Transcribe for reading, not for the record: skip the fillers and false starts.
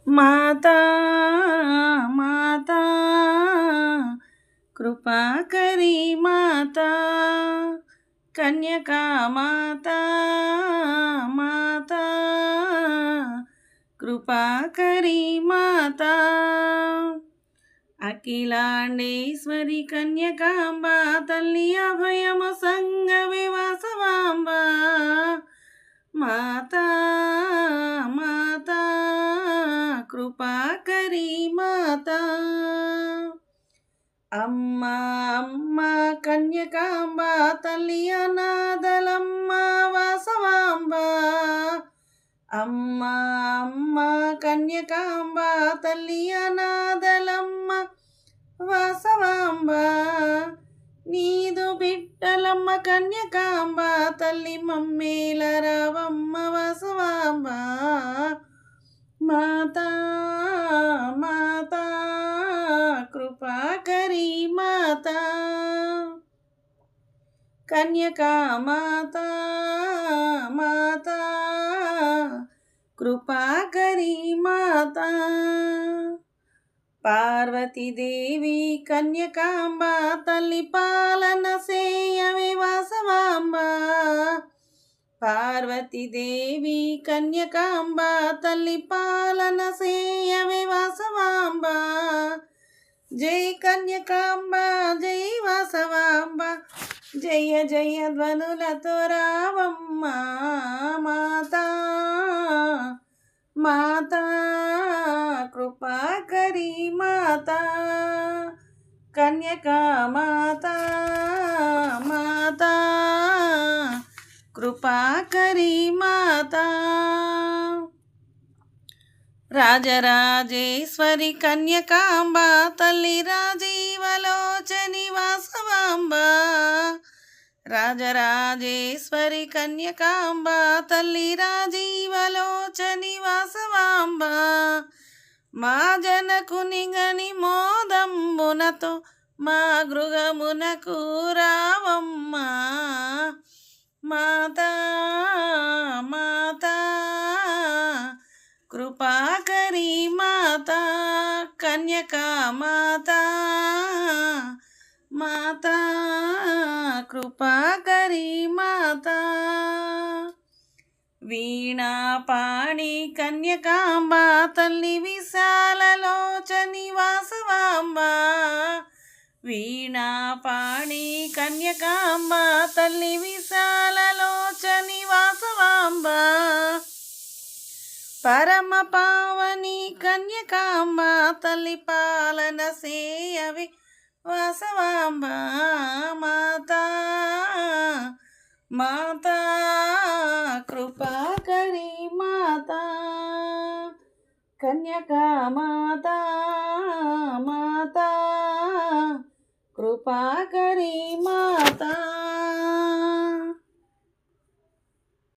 माता माता कृपा करी माता कन्यका माता माता कृपा करी माता అఖిలాండేశ్వరి కన్యకాంబ తల్లి అభయము సంగ వివాసవాంబ మాతా మాతా కృపాకరి మాతా అమ్మ అమ్మ కన్యకాంబ తల్లి అనాథలమ్మ వాసవాంబ అమ్మ అమ్మ కన్యకాంబ తల్లి అనాథలమ్మ వాసవాంబ నీదు బిడ్డలమ్మ కన్యకాంబ తల్లి మమ్మేల రావమ్మ వాసవాంబ మాతా మాతా కృపాకరి మాతా కన్యకా మాతా మాతా కృపాకరి మాతా పార్వతీదేవి కన్యకాంబ తల్లి పాలన సేయవే వాసవాంబ పార్వతీదేవి కన్యకాంబ తల్లి పాలన సేయవే వాసవాంబ జై కన్యకాంబ జై వాసవాంబ జయ జయ ధ్వనులతో రావమ్మ మాతా మాతా కృపాకరి మాతా కన్యకా మాతా మాతా కృపాకరి మాతా రాజరాజేశ్వరి కన్యకాంబ తల్లి రాజీవలోచని వాసవాంబ రాజరాజేశ్వరి కన్యకాంబ తల్లి రాజీవలోచని వాసవాంబ మా జనకునిగని మోదంబునతో మా గృహమునకు రావమ్మ మాతా మాతా కృపాకరి మాతా కన్యకా మాతా మాతా కృపాకరి మాతా వీణాపాణి కన్యకాంబ తల్లి విశాలలోచని వాసవాంబ వీణాపాణి కన్యకాంబ తల్లి విశాలలోచని వాసవాంబ పరమ పావని కన్యకాంబ తల్లి పాలన సేయవి వాసవాంబ మాతా మాతా కృపాకరి మాతా కన్యకా మాతా మాతా కృపాకరి మాతా